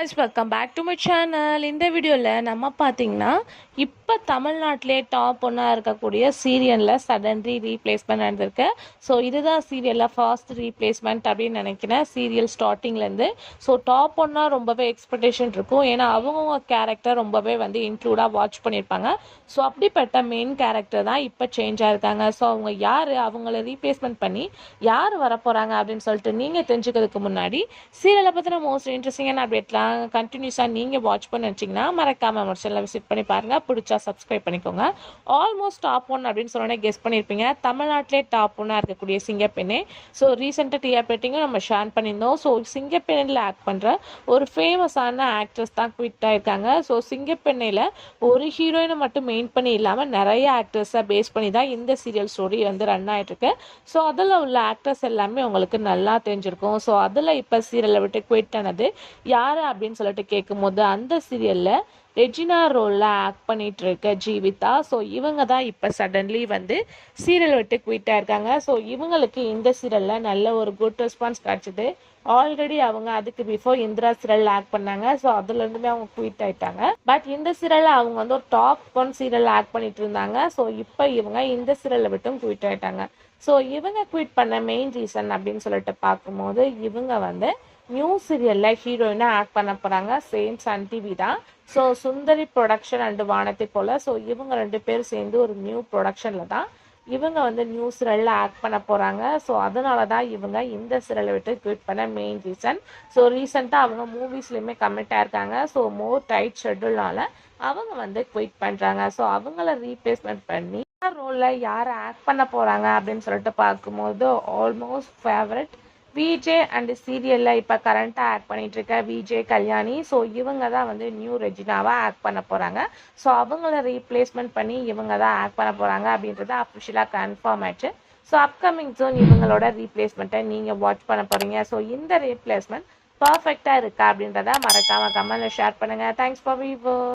guys, welcome back to my channel. இந்த வீடியோவில் நம்ம பார்த்தீங்கன்னா இப்போ தமிழ்நாட்டிலே டாப் ஒன்னாக இருக்கக்கூடிய சீரியலில் சடன்லி ரீப்ளேஸ்மெண்ட் நடந்திருக்கு. ஸோ இதுதான் சீரியலில் ஃபாஸ்ட் ரீப்ளேஸ்மெண்ட் அப்படின்னு நினைக்கிறேன். சீரியல் ஸ்டார்டிங்லேருந்து ஸோ டாப் ஒன்னா ரொம்பவே எக்ஸ்பெக்டேஷன் இருக்கும். ஏன்னா அவங்கவுங்க கேரக்டர் ரொம்பவே இன்க்ளூடாக வாட்ச் பண்ணியிருப்பாங்க. ஸோ அப்படிப்பட்ட மெயின் கேரக்டர் தான் இப்போ சேஞ்ச் ஆகிருக்காங்க. ஸோ அவங்க யார், அவங்கள ரீப்ளேஸ்மெண்ட் பண்ணி யார் வரப்போகிறாங்க அப்படின்னு சொல்லிட்டு நீங்கள் தெரிஞ்சுக்கிறதுக்கு முன்னாடி சீரியலை பற்றின மோஸ்ட் இன்ட்ரெஸ்டிங்கான அப்டேட்லாம் கண்டினியூஸாக நீங்கள் வாட்ச் பண்ணி வச்சிங்கன்னா மறக்காமல் நம்ம சேனலை விசிட் பண்ணி பாருங்கள். பிடிச்சா சப்ஸ்கிரைப் பண்ணிக்கோங்க. ஆல்மோஸ்ட் டாப் ஒன் அப்படின்னு சொன்னோன்னே கெஸ் பண்ணியிருப்பீங்க. தமிழ்நாட்டிலே டாப் ஒன்னாக இருக்கக்கூடிய சிங்கப்பெண்ணே. ஸோ ரீசெண்டாக டிஆர் ரேட்டிங்கும் நம்ம ஷேர் பண்ணியிருந்தோம். ஸோ சிங்கப்பெண்ணில் ஆக்ட் பண்ணுற ஒரு ஃபேமஸான ஆக்ட்ரஸ் தான் குவிட் ஆகிருக்காங்க. ஸோ சிங்கப்பெண்ணையில் ஒரு ஹீரோயினை மட்டும் மெயின் பண்ணி இல்லாமல் நிறைய ஆக்டர்ஸை பேஸ் பண்ணி தான் இந்த சீரியல் ஸ்டோரி ரன் ஆகிட்டுருக்கு. ஸோ அதில் உள்ள ஆக்டர்ஸ் எல்லாமே உங்களுக்கு நல்லா தெரிஞ்சிருக்கும். ஸோ அதில் இப்போ சீரியலை விட்டு குவிட் ஆனது யார் அப்படின்னு சொல்லிட்டு கேட்கும்போது அந்த சீரியலில் ரெஜினா ரோலில் ஆக்ட் பண்ணிட்டு இருக்க ஜீவிதா. ஸோ இவங்க தான் இப்போ சடன்லி சீரியல் விட்டு குவிட் ஆயிருக்காங்க. ஸோ இவங்களுக்கு இந்த சீரியலில் நல்ல ஒரு குட் ரெஸ்பான்ஸ் கிடச்சிது. ஆல்ரெடி அவங்க அதுக்கு பிஃபோர் இந்திரா சீரியல் ஆக்ட் பண்ணாங்க. ஸோ அதுலேருந்துமே அவங்க குவிட் ஆயிட்டாங்க. பட் இந்த சீரியலில் அவங்க ஒரு டாப் ஒன் சீரியல் ஆக்ட் பண்ணிட்டு இருந்தாங்க. ஸோ இப்போ இவங்க இந்த சீரியலை விட்டும் குவிட் ஆயிட்டாங்க. ஸோ இவங்க குவிட் பண்ண மெயின் ரீசன் அப்படின்னு சொல்லிட்டு பார்க்கும்போது இவங்க நியூ சீரியலில் ஹீரோயினாக ஆக்ட் பண்ண போகிறாங்க. சேம் சன் டிவி தான். ஸோ சுந்தரி ப்ரொடக்ஷன் அண்டு வானத்தை போல். ஸோ இவங்க ரெண்டு பேரும் சேர்ந்து ஒரு நியூ ப்ரொடக்ஷனில் தான் இவங்க நியூ சீரியலில் ஆக்ட் பண்ண போகிறாங்க. ஸோ அதனால தான் இவங்க இந்த சீரியலை விட்டு குவிட் பண்ண மெயின் ரீசன். ஸோ ரீசெண்டாக அவங்க மூவிஸ்லையுமே கமிட் ஆயிருக்காங்க. ஸோ மோர் டைட் ஷெட்யூல்னால அவங்க குவிட் பண்ணுறாங்க. ஸோ அவங்கள ரீப்ளேஸ்மெண்ட் பண்ணி ரோலில் யாரை ஆக்ட் பண்ண போகிறாங்க அப்படின்னு சொல்லிட்டு பார்க்கும்போது ஆல்மோஸ்ட் ஃபேவரட் விஜே அண்ட் சீரியலில் இப்போ கரண்ட்டாக ஆக்ட் பண்ணிட்டு இருக்க விஜே கல்யாணி. ஸோ இவங்க தான் நியூ ரெஜினாவாக ஆக்ட் பண்ண போகிறாங்க. ஸோ அவங்கள ரீப்ளேஸ்மெண்ட் பண்ணி இவங்க தான் ஆக்ட் பண்ண போகிறாங்க அப்படின்றது அஃபிஷியலாக கன்ஃபார்ம் ஆயிடுச்சு. ஸோ அப்கமிங் ஜோன் இவங்களோட ரீப்ளேஸ்மெண்ட்டை நீங்கள் வாட்ச் பண்ண போகிறீங்க. ஸோ இந்த ரீப்ளேஸ்மெண்ட் பர்ஃபெக்டாக இருக்கா அப்படின்றத மறக்காமல் கமெண்ட்ல ஷேர் பண்ணுங்கள். Thanks for viewer.